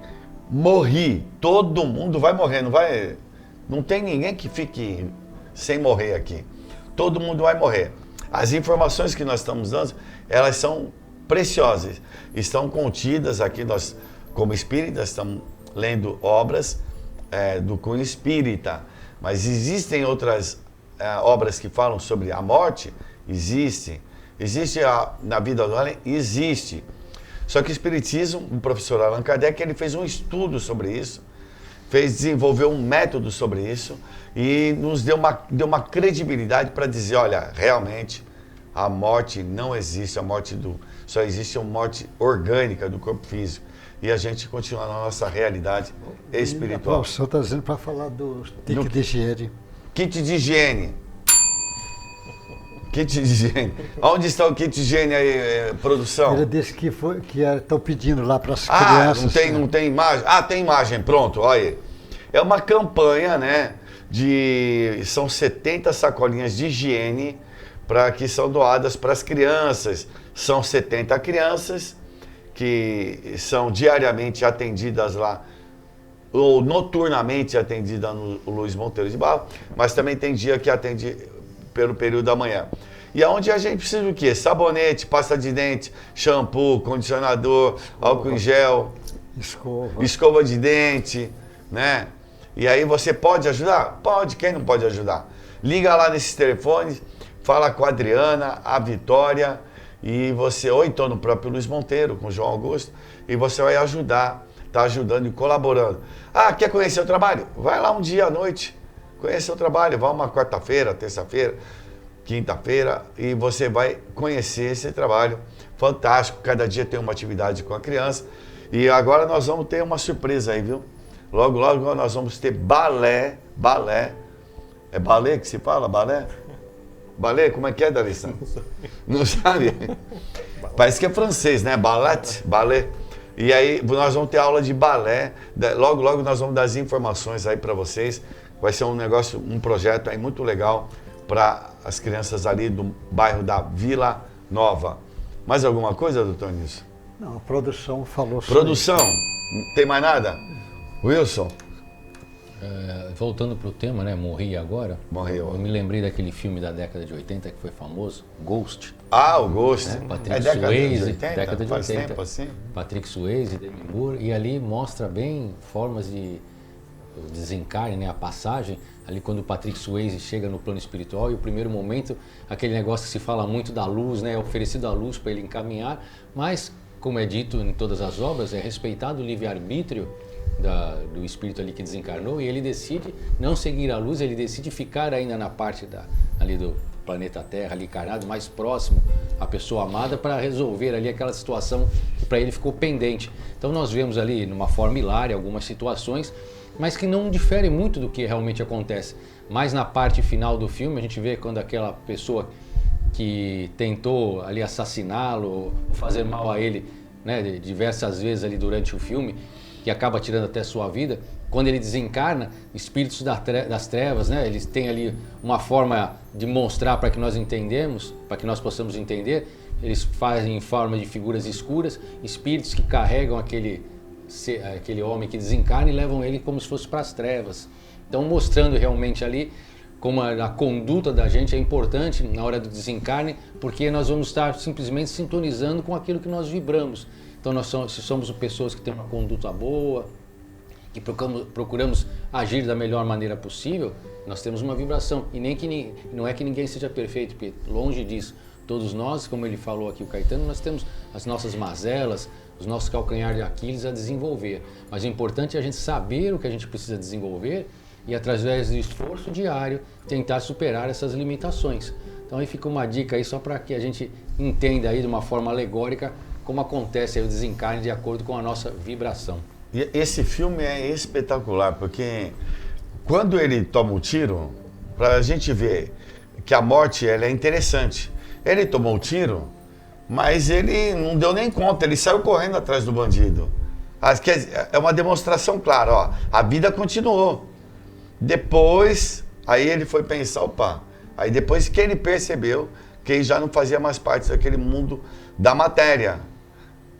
todo mundo vai morrer, não tem ninguém que fique sem morrer aqui. Todo mundo vai morrer. As informações que nós estamos dando, elas são preciosas, estão contidas aqui. Nós, como espíritas, estamos lendo obras do cunho espírita, mas existem outras obras que falam sobre a morte? Existe na vida do além? Existe. Só que o Espiritismo, o professor Allan Kardec, ele fez um estudo sobre isso, desenvolveu um método sobre isso e nos deu uma credibilidade para dizer, olha, realmente a morte não existe, só existe uma morte orgânica do corpo físico e a gente continua na nossa realidade espiritual. O senhor está dizendo para falar do kit de higiene. Kit de higiene. Kit de higiene. Onde está o kit de higiene aí, produção? Ele disse que estão pedindo lá para as crianças. Não tem imagem? Tem imagem, pronto, olha aí. É uma campanha, né? São 70 sacolinhas de higiene que são doadas para as crianças. São 70 crianças que são diariamente atendidas lá, ou noturnamente atendidas no Luiz Monteiro de Barros, mas também tem dia que atende pelo período da manhã. E aonde a gente precisa do quê? Sabonete, pasta de dente, shampoo, condicionador, álcool em gel, escova de dente, né? E aí você pode ajudar? Pode, quem não pode ajudar? Liga lá nesses telefones, fala com a Adriana, a Vitória, ou então no próprio Luiz Monteiro, com o João Augusto, e você vai ajudar, tá ajudando e colaborando. Quer conhecer o trabalho? Vai lá um dia à noite, conhecer o trabalho, vai uma quarta-feira, terça-feira, quinta-feira, e você vai conhecer esse trabalho fantástico. Cada dia tem uma atividade com a criança. E agora nós vamos ter uma surpresa aí, viu? Logo, logo nós vamos ter balé. É balé que se fala? Balé? Balé? Como é que é, Darissa? Não sabe? Parece que é francês, né? Balé. E aí nós vamos ter aula de balé, logo, logo nós vamos dar as informações aí para vocês. Vai ser um negócio, um projeto aí muito legal para as crianças ali do bairro da Vila Nova. Mais alguma coisa, doutor Nilson? Não, a produção falou sobre Produção, tem mais nada? Wilson? Voltando para o tema, né? Morri agora. Morreu. Eu me lembrei daquele filme da década de 80 que foi famoso, Ghost. Ah, o Ghost. Patrick década Swayze, de 80? década de Faz 80. tempo assim? Patrick Swayze, Demi Moore, e ali mostra bem formas de desencarne, né? A passagem, ali quando o Patrick Swayze chega no plano espiritual e o primeiro momento, aquele negócio que se fala muito da luz, né? É oferecido a luz para ele encaminhar, mas, como é dito em todas as obras, é respeitado o livre-arbítrio do espírito ali que desencarnou e ele decide não seguir a luz, ele decide ficar ainda na parte ali do planeta Terra, ali encarnado, mais próximo à pessoa amada para resolver ali aquela situação que para ele ficou pendente. Então nós vemos ali, numa forma hilária, algumas situações, mas que não diferem muito do que realmente acontece. Mas na parte final do filme a gente vê quando aquela pessoa que tentou ali assassiná-lo ou fazer mal a ele, né, diversas vezes ali durante o filme, que acaba tirando até sua vida, quando ele desencarna, espíritos das trevas, né, eles têm ali uma forma de mostrar para que nós entendemos, para que nós possamos entender, eles fazem em forma de figuras escuras, espíritos que carregam aquele homem que desencarna e levam ele como se fosse para as trevas. Então mostrando realmente ali como a conduta da gente é importante na hora do desencarne, porque nós vamos estar simplesmente sintonizando com aquilo que nós vibramos. Então nós somos pessoas que têm uma conduta boa, que procuramos agir da melhor maneira possível, nós temos uma vibração. E não é que ninguém seja perfeito, porque longe disso. Todos nós, como ele falou aqui o Caetano, nós temos as nossas mazelas, os nossos calcanhares de Aquiles a desenvolver. Mas o importante é a gente saber o que a gente precisa desenvolver e através do esforço diário tentar superar essas limitações. Então aí fica uma dica aí só para que a gente entenda aí de uma forma alegórica como acontece aí o desencarne de acordo com a nossa vibração. E esse filme é espetacular, porque quando ele toma o tiro, para a gente ver que a morte ela é interessante. Ele tomou o tiro, mas ele não deu nem conta, ele saiu correndo atrás do bandido. É uma demonstração clara, ó, a vida continuou. Depois, aí ele foi pensar, opa, aí depois que ele percebeu que ele já não fazia mais parte daquele mundo da matéria.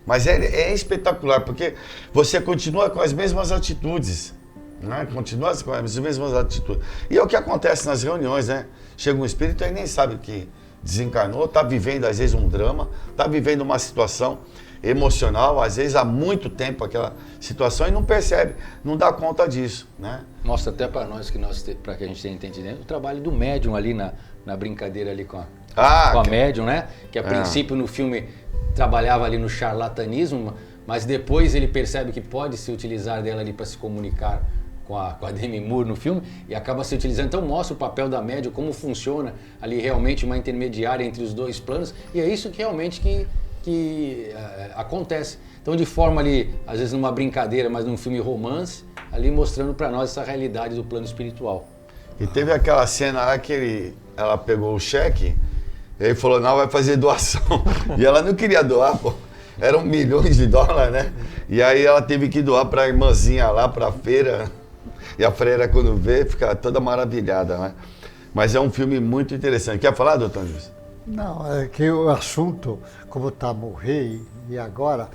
Mas é espetacular, porque você continua com as mesmas atitudes, né? Continua com as mesmas atitudes. E é o que acontece nas reuniões, né? Chega um espírito e nem sabe que desencarnou, está vivendo às vezes um drama, está vivendo uma situação emocional, às vezes há muito tempo aquela situação e não percebe, não dá conta disso, né? Mostra até para nós, para que a gente tenha entendido, o trabalho do médium ali na brincadeira ali com a médium, né? Que a princípio no filme trabalhava ali no charlatanismo, mas depois ele percebe que pode se utilizar dela ali para se comunicar com a Demi Moore no filme e acaba se utilizando. Então mostra o papel da médium, como funciona ali realmente uma intermediária entre os dois planos, e é isso que realmente que acontece. Então de forma ali, às vezes numa brincadeira, mas num filme romance, ali mostrando para nós essa realidade do plano espiritual. E teve aquela cena lá que ela pegou o cheque, e ele falou, não, vai fazer doação. E ela não queria doar, pô. Eram milhões de dólares, né? E aí ela teve que doar para a irmãzinha lá, para a feira. E a freira, quando vê, fica toda maravilhada, né? Mas é um filme muito interessante. Quer falar, doutor José? Não, é que o assunto, como está a morrer e agora,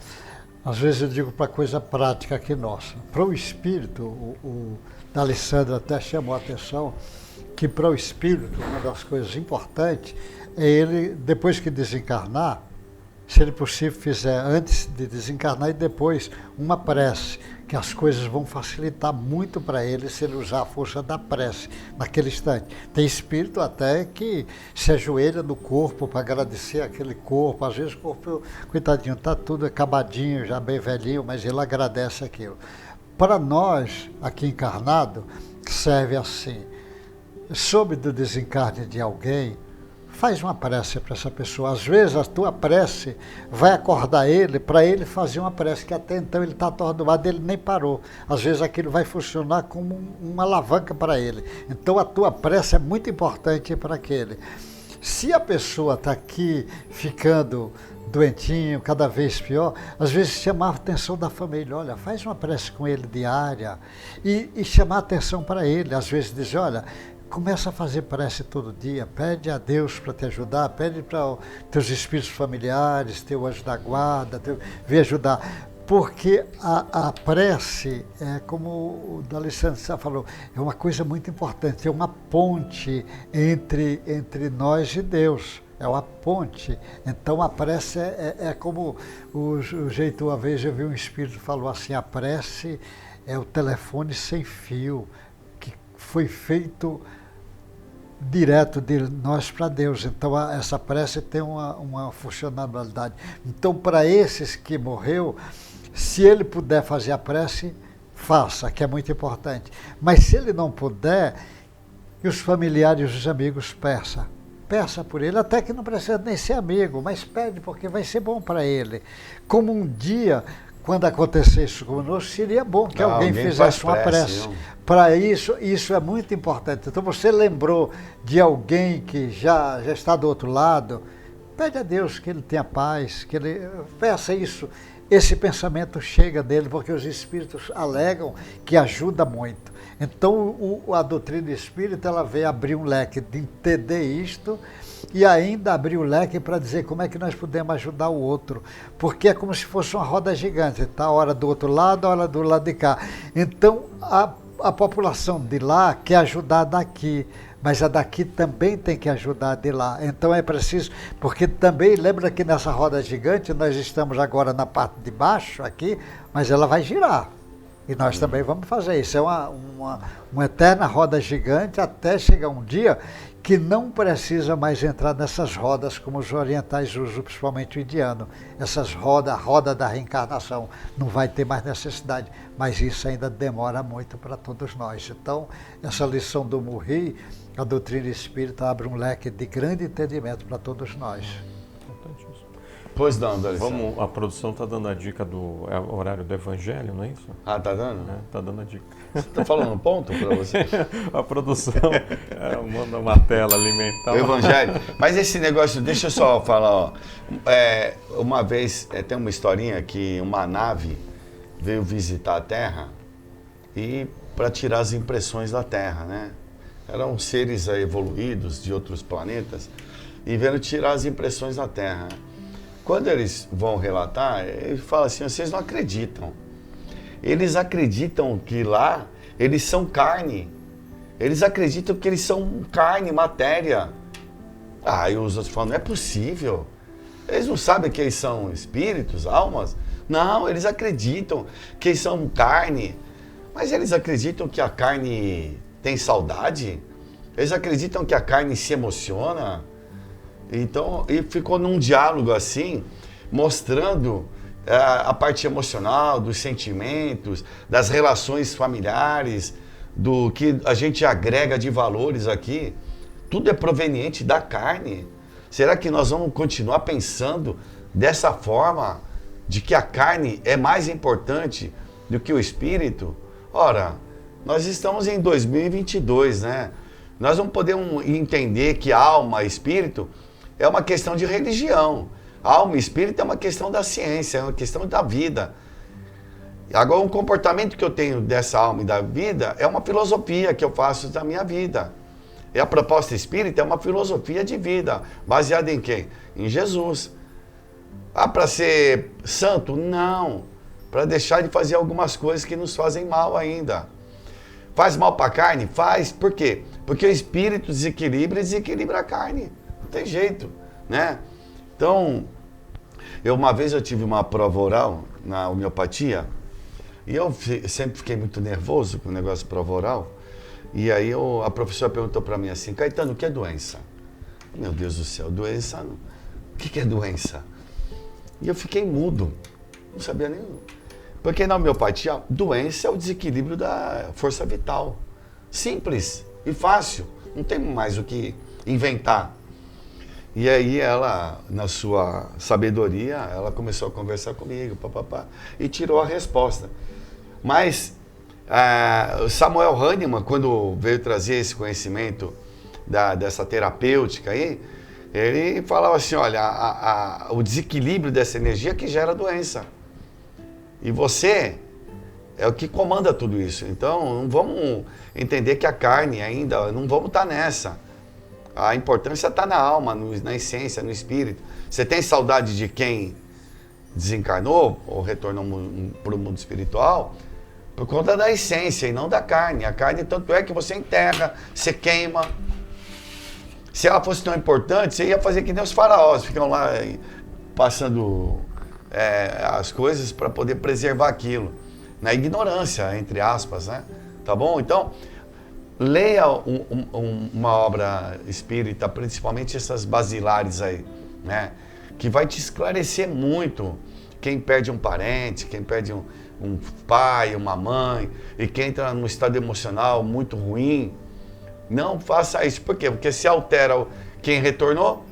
às vezes eu digo para coisa prática aqui nossa. Para o espírito, o Alessandro até chamou a atenção que para o espírito, uma das coisas importantes é ele, depois que desencarnar, se ele possível fizer antes de desencarnar e depois uma prece, que as coisas vão facilitar muito para ele se ele usar a força da prece naquele instante. Tem espírito até que se ajoelha no corpo para agradecer aquele corpo, às vezes o corpo, coitadinho, está tudo acabadinho, já bem velhinho, mas ele agradece aquilo. Para nós, aqui encarnado, serve assim, soube do desencarne de alguém, faz uma prece para essa pessoa. Às vezes a tua prece vai acordar ele para ele fazer uma prece, que até então ele está atordoado, ele nem parou. Às vezes aquilo vai funcionar como uma alavanca para ele. Então a tua prece é muito importante para aquele. Se a pessoa está aqui ficando doentinho, cada vez pior, às vezes chamar a atenção da família, olha, faz uma prece com ele diária e chamar a atenção para ele, às vezes dizer, olha, começa a fazer prece todo dia, pede a Deus para te ajudar, pede para os teus espíritos familiares, teu anjo da guarda, vir ajudar. Porque a prece, é como o D'Alessandro falou, é uma coisa muito importante, é uma ponte entre nós e Deus. É uma ponte. Então a prece é como o jeito, uma vez eu vi um espírito que falou assim, a prece é o telefone sem fio, que foi feito direto de nós para Deus. Então essa prece tem uma funcionalidade. Então para esses que morreu, se ele puder fazer a prece, faça, que é muito importante. Mas se ele não puder, que os familiares e os amigos peça por ele, até que não precisa nem ser amigo, mas pede, porque vai ser bom para ele. Como um dia, quando acontecer isso conosco, seria bom que alguém fizesse uma prece. Para isso é muito importante. Então você lembrou de alguém que já está do outro lado, pede a Deus que ele tenha paz, que ele peça isso. Esse pensamento chega dele, porque os espíritos alegam que ajuda muito. Então, a doutrina espírita, ela veio abrir um leque de entender isto e ainda abrir o leque para dizer como é que nós podemos ajudar o outro. Porque é como se fosse uma roda gigante, tá? A hora do outro lado, a hora do lado de cá. Então, a população de lá quer ajudar daqui, mas a daqui também tem que ajudar de lá. Então é preciso, porque também, lembra que nessa roda gigante, nós estamos agora na parte de baixo aqui, mas ela vai girar. E nós também vamos fazer isso. É uma eterna roda gigante até chegar um dia que não precisa mais entrar nessas rodas como os orientais usam, principalmente o indiano. Essas rodas, a roda da reencarnação, não vai ter mais necessidade. Mas isso ainda demora muito para todos nós. Então, essa lição do Murri, a doutrina espírita abre um leque de grande entendimento para todos nós. Pois não, D'Alessandro. A produção está dando a dica do horário do Evangelho, não é isso? Ah, tá dando? Está dando a dica. Você está falando um ponto para você? A produção manda uma tela alimentar. O Evangelho. Mas esse negócio, deixa eu só falar, ó. Uma vez, tem uma historinha que uma nave veio visitar a Terra e para tirar as impressões da Terra, né? Eram seres evoluídos de outros planetas e vieram tirar as impressões da Terra. Quando eles vão relatar, ele fala assim, vocês não acreditam. Eles acreditam que lá eles são carne. Eles acreditam que eles são carne, matéria. E os outros falam, não é possível. Eles não sabem que eles são espíritos, almas? Não, eles acreditam que eles são carne. Mas eles acreditam que a carne tem saudade? Eles acreditam que a carne se emociona? Então, e ficou num diálogo assim, mostrando a parte emocional, dos sentimentos, das relações familiares, do que a gente agrega de valores aqui. Tudo é proveniente da carne. Será que nós vamos continuar pensando dessa forma, de que a carne é mais importante do que o espírito? Ora, nós estamos em 2022, né? Nós não podemos entender que alma, espírito, é uma questão de religião. Alma e espírito é uma questão da ciência, é uma questão da vida. Agora, um comportamento que eu tenho dessa alma e da vida é uma filosofia que eu faço da minha vida. E a proposta espírita é uma filosofia de vida, baseada em quem? Em Jesus. Para ser santo? Não. Para deixar de fazer algumas coisas que nos fazem mal ainda. Faz mal para a carne? Faz. Por quê? Porque o espírito desequilibra a carne. Não tem jeito, né? Então, uma vez eu tive uma prova oral na homeopatia e eu sempre fiquei muito nervoso com o negócio de prova oral. E aí a professora perguntou para mim assim, Caetano, o que é doença? Meu Deus do céu, doença? O que é doença? E eu fiquei mudo, não sabia nem... Porque na homeopatia, doença é o desequilíbrio da força vital. Simples e fácil, não tem mais o que inventar. E aí ela, na sua sabedoria, ela começou a conversar comigo, e tirou a resposta. Mas Samuel Hahnemann, quando veio trazer esse conhecimento dessa terapêutica aí, Ele falava assim, olha, o desequilíbrio dessa energia que gera doença. E você é o que comanda tudo isso. Então, não vamos entender que a carne ainda, não vamos estar nessa. A importância está na alma, na essência, no espírito. Você tem saudade de quem desencarnou ou retornou para o mundo espiritual por conta da essência e não da carne. A carne, tanto é que você enterra, você queima. Se ela fosse tão importante, você ia fazer que nem os faraós, ficam lá passando as coisas para poder preservar aquilo. Na ignorância, entre aspas, né? Tá bom? Então, leia uma obra espírita, principalmente essas basilares aí, né? Que vai te esclarecer muito quem perde um parente, quem perde um pai, uma mãe, e quem entra num estado emocional muito ruim. Não faça isso. Por quê? Porque se altera quem retornou,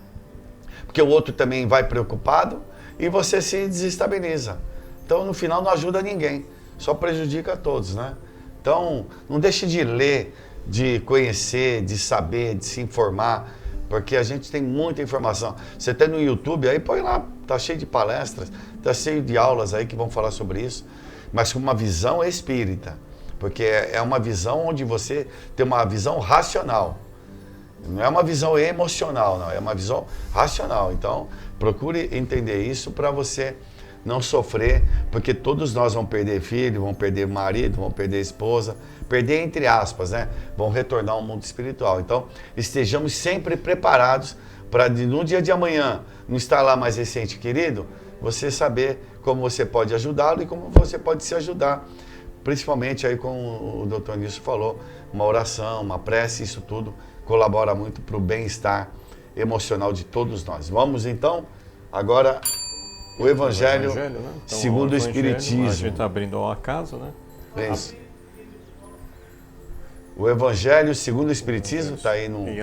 porque o outro também vai preocupado e você se desestabiliza. Então, no final, não ajuda ninguém, só prejudica a todos, né? Então, não deixe de ler, de conhecer, de saber, de se informar, porque a gente tem muita informação. Você tem no YouTube, aí põe lá, tá cheio de palestras, tá cheio de aulas aí que vão falar sobre isso, mas com uma visão espírita. Porque é uma visão onde você tem uma visão racional. Não é uma visão emocional, não. É uma visão racional. Então, procure entender isso para você não sofrer, porque todos nós vamos perder filho, vamos perder marido, vamos perder esposa, perder entre aspas, né? Vão retornar ao mundo espiritual. Então, estejamos sempre preparados para no dia de amanhã, não estar lá mais recente, querido, você saber como você pode ajudá-lo e como você pode se ajudar. Principalmente aí, como o Dr. Nilson falou, uma oração, uma prece, isso tudo colabora muito para o bem-estar emocional de todos nós. Vamos então, agora, o Evangelho, né? Então, segundo o Espiritismo. A gente está abrindo ao acaso, né? É isso. O Evangelho segundo o Espiritismo está aí no... E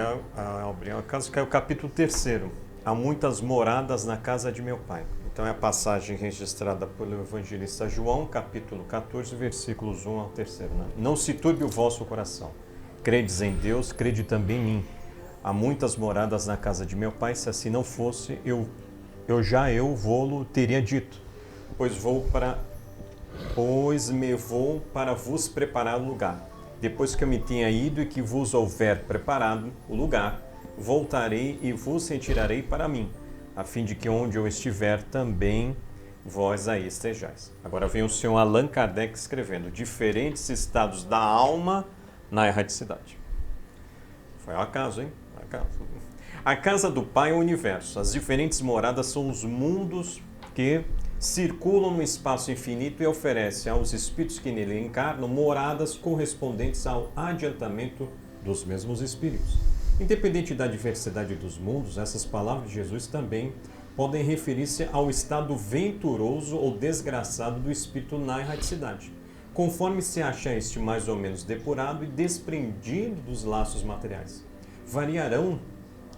abrir ao acaso, que é o capítulo 3º. Há muitas moradas na casa de meu pai. Então é a passagem registrada pelo evangelista João, capítulo 14, versículos 1 ao 3º. Né? Não se turbe o vosso coração. Credes em Deus, crede também em mim. Há muitas moradas na casa de meu pai, se assim não fosse, eu vô-lo teria dito. Pois me vou para vos preparar o lugar. Depois que eu me tenha ido e que vos houver preparado o lugar, voltarei e vos retirarei para mim, a fim de que onde eu estiver também vós aí estejais. Agora vem o senhor Allan Kardec escrevendo: diferentes estados da alma na erraticidade. Foi ao acaso, hein? Acaso. A casa do Pai é o universo. As diferentes moradas são os mundos que circulam no espaço infinito e oferecem aos espíritos que nele encarnam moradas correspondentes ao adiantamento dos mesmos espíritos. Independente da diversidade dos mundos, essas palavras de Jesus também podem referir-se ao estado venturoso ou desgraçado do espírito na erraticidade, conforme se acha este mais ou menos depurado e desprendido dos laços materiais. Variarão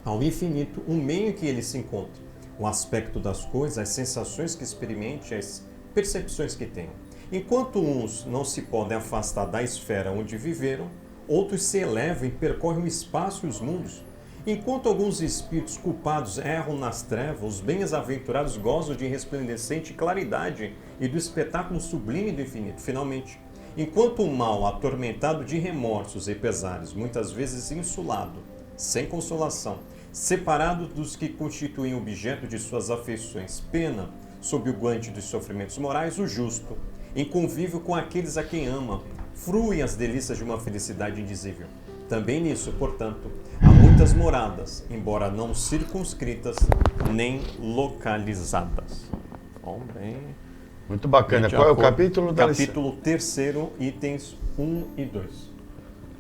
ao infinito o meio em que ele se encontra, o aspecto das coisas, as sensações que experimente, as percepções que tenham. Enquanto uns não se podem afastar da esfera onde viveram, outros se elevam e percorrem o espaço e os mundos. Enquanto alguns espíritos culpados erram nas trevas, os bem-aventurados gozam de resplandecente claridade e do espetáculo sublime do infinito. Finalmente, enquanto o mal, atormentado de remorsos e pesares, muitas vezes insulado, sem consolação, separado dos que constituem objeto de suas afeições, pena sob o guante dos sofrimentos morais, o justo, em convívio com aqueles a quem ama, fruem as delícias de uma felicidade indizível. Também nisso, portanto, há muitas moradas, embora não circunscritas nem localizadas. Bom, bem... Muito bacana. Qual é o capítulo? Capítulo 3º, itens 1 e 2.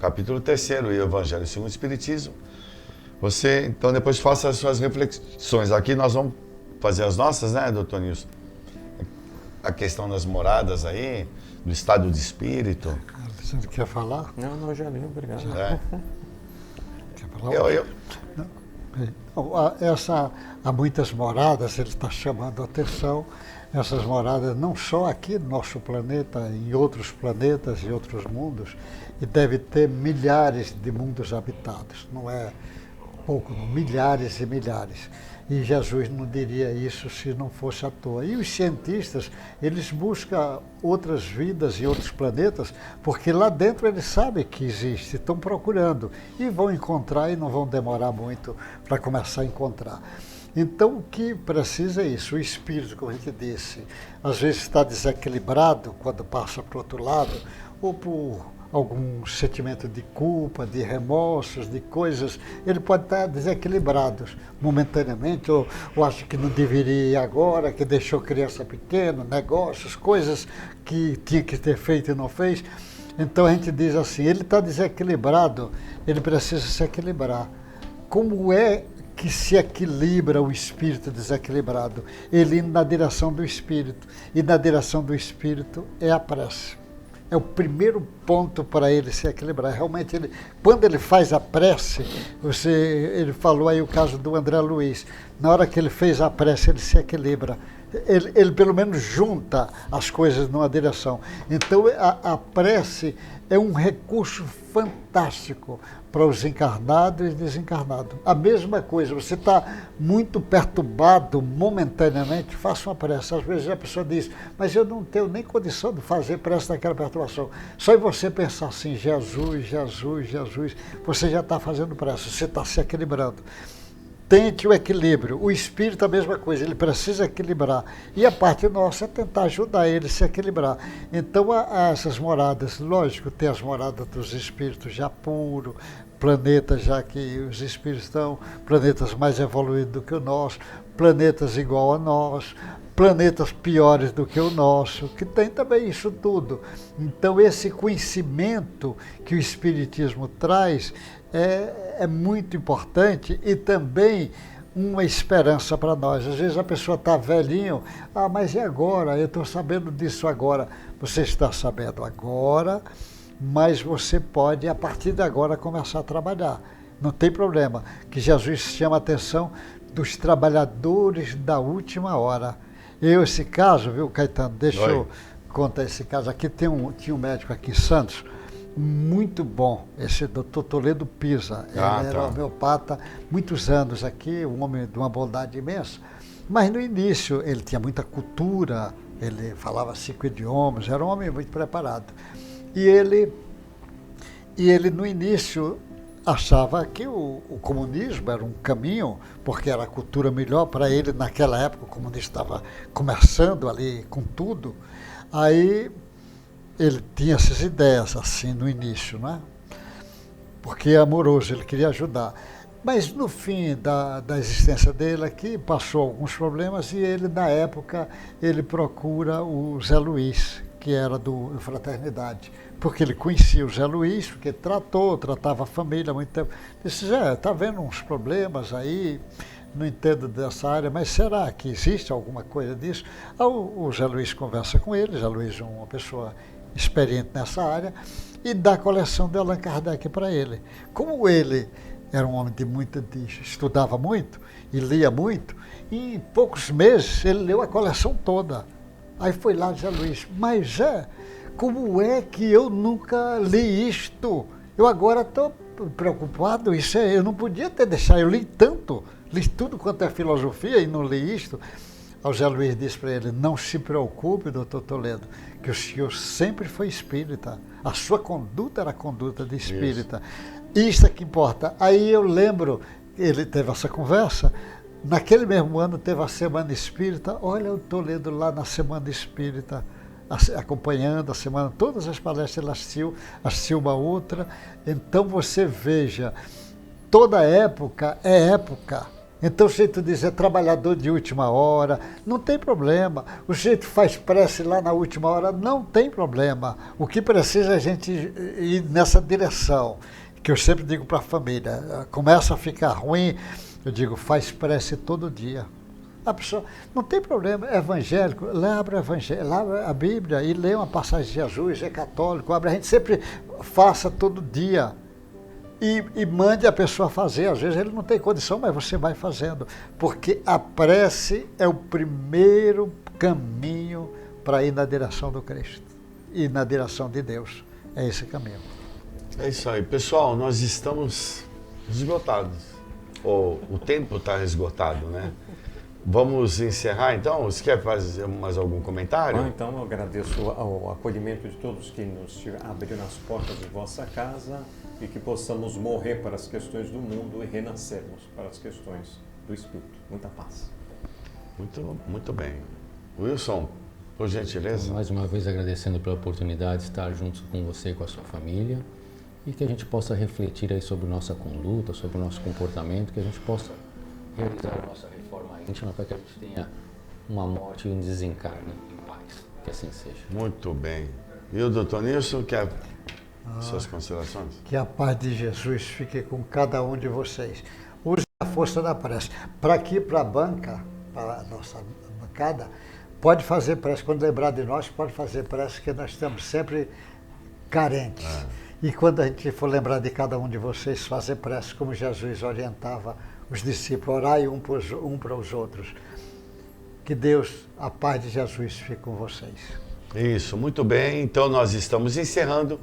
Capítulo 3º, e o Evangelho segundo o Espiritismo. Você, então, depois faça as suas reflexões. Aqui nós vamos fazer as nossas, né, doutor Nilson? A questão das moradas aí, do estado de espírito. Você quer falar? Não, já li, obrigado. Quer falar? Há muitas moradas, ele está chamando a atenção, essas moradas não só aqui no nosso planeta, em outros planetas e outros mundos, e deve ter milhares de mundos habitados, não é pouco, não, milhares e milhares. E Jesus não diria isso se não fosse à toa. E os cientistas, eles buscam outras vidas e outros planetas, porque lá dentro eles sabem que existe, estão procurando. E vão encontrar e não vão demorar muito para começar a encontrar. Então o que precisa é isso, o espírito, como a gente disse, às vezes está desequilibrado quando passa para o outro lado, ou por algum sentimento de culpa, de remorsos, de coisas, ele pode estar desequilibrado momentaneamente, ou acha que não deveria ir agora, que deixou criança pequena, negócios, coisas que tinha que ter feito e não fez. Então a gente diz assim, ele está desequilibrado, ele precisa se equilibrar. Como é que se equilibra o espírito desequilibrado? Ele indo na direção do espírito, e na direção do espírito é a prece. É o ponto para ele se equilibrar. Realmente, quando ele faz a prece, ele falou aí o caso do André Luiz, na hora que ele fez a prece, ele se equilibra. Ele pelo menos junta as coisas numa direção. Então, a prece é um recurso fantástico para os encarnados e desencarnados. A mesma coisa, você está muito perturbado momentaneamente, faça uma prece. Às vezes a pessoa diz, mas eu não tenho nem condição de fazer prece naquela perturbação. Só em você pensar assim, Jesus, Jesus, Jesus, você já está fazendo prece, você está se equilibrando. Tente o equilíbrio. O espírito é a mesma coisa, ele precisa equilibrar. E a parte nossa é tentar ajudar ele a se equilibrar. Então, há essas moradas, lógico, tem as moradas dos espíritos já puros, planetas já que os espíritos estão, planetas mais evoluídos do que o nosso, planetas igual a nós, planetas piores do que o nosso, que tem também isso tudo. Então, esse conhecimento que o Espiritismo traz é muito importante e também uma esperança para nós. Às vezes a pessoa está velhinho, mas e agora? Eu estou sabendo disso agora. Você está sabendo agora, mas você pode, a partir de agora, começar a trabalhar. Não tem problema, que Jesus chama a atenção dos trabalhadores da última hora. Esse caso, viu, Caetano, deixa eu contar esse caso aqui. Tinha um médico aqui em Santos, muito bom, esse doutor Toledo Pisa. Ele era homeopata, muitos anos aqui, um homem de uma bondade imensa. Mas no início ele tinha muita cultura, ele falava 5 idiomas, era um homem muito preparado. E ele no início achava que o comunismo era um caminho, porque era a cultura melhor para ele. Naquela época o comunismo estava começando ali com tudo. Aí ele tinha essas ideias assim no início, né? Porque é amoroso, ele queria ajudar. Mas no fim da existência dele aqui, passou alguns problemas e ele, na época, ele procura o Zé Luiz, que era do Fraternidade, porque ele conhecia o Zé Luiz, porque tratava a família há muito tempo. Disse, Zé, está vendo uns problemas aí, não entendo dessa área, mas será que existe alguma coisa disso? Aí o Zé Luiz conversa com ele, Zé Luiz é uma pessoa experiente nessa área, e dá a coleção de Allan Kardec para ele. Como ele era um homem estudava muito e lia muito, e em poucos meses ele leu a coleção toda. Aí foi lá Zé Luiz, mas como é que eu nunca li isto? Eu agora estou preocupado, eu não podia ter deixado, eu li tanto, li tudo quanto é filosofia e não li isto. O Zé Luiz disse para ele, não se preocupe, doutor Toledo, que o senhor sempre foi espírita. A sua conduta era a conduta de espírita. Isso é que importa. Aí eu lembro, ele teve essa conversa, naquele mesmo ano teve a Semana Espírita. Olha o Toledo lá na Semana Espírita, acompanhando a semana, todas as palestras ele assistiu uma outra. Então você veja, toda época é época. Então o jeito diz, é trabalhador de última hora, não tem problema. O jeito faz prece lá na última hora, não tem problema. O que precisa é a gente ir nessa direção, que eu sempre digo para a família, começa a ficar ruim, eu digo, faz prece todo dia. A pessoa, não tem problema, é evangélico, abre a Bíblia e lê uma passagem de Jesus, é católico, a gente sempre faça todo dia. E mande a pessoa fazer, às vezes ele não tem condição, mas você vai fazendo, porque a prece é o primeiro caminho para ir na direção do Cristo e na direção de Deus, é esse caminho. É isso aí, pessoal, nós estamos esgotados. o tempo está esgotado, né? Vamos encerrar então? Você quer fazer mais algum comentário? Bom, então eu agradeço ao acolhimento de todos que nos abriram as portas de vossa casa e que possamos morrer para as questões do mundo e renascermos para as questões do Espírito. Muita paz. Muito bem. Wilson, por gentileza. Mais uma vez agradecendo pela oportunidade de estar junto com você e com a sua família e que a gente possa refletir aí sobre nossa conduta, sobre o nosso comportamento, que a gente possa realizar a nossa reforma íntima para que a gente tenha uma morte e um desencarne em paz. Que assim seja. Muito bem. E o doutor Nilson, quer suas considerações? Que a paz de Jesus fique com cada um de vocês. Use a força da prece. Para aqui, para a banca, para a nossa bancada, pode fazer prece. Quando lembrar de nós, pode fazer prece, que nós estamos sempre carentes. E quando a gente for lembrar de cada um de vocês, fazer prece, como Jesus orientava os discípulos, orai um para os outros. Que Deus, a paz de Jesus, fique com vocês. Isso, muito bem. Então nós estamos encerrando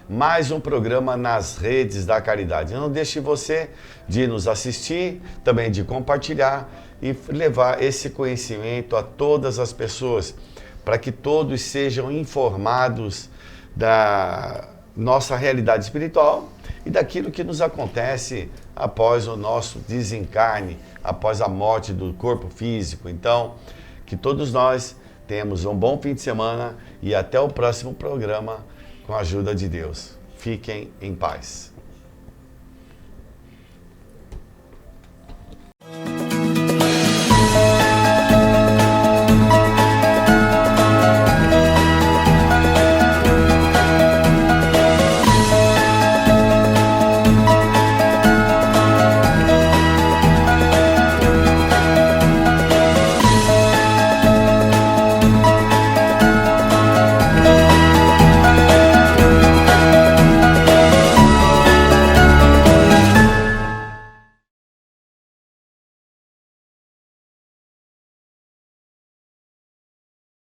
mais um programa nas redes da caridade. Não deixe você de nos assistir, também de compartilhar e levar esse conhecimento a todas as pessoas, para que todos sejam informados da nossa realidade espiritual e daquilo que nos acontece após o nosso desencarne, após a morte do corpo físico. Então, que todos nós tenhamos um bom fim de semana e até o próximo programa com a ajuda de Deus. Fiquem em paz.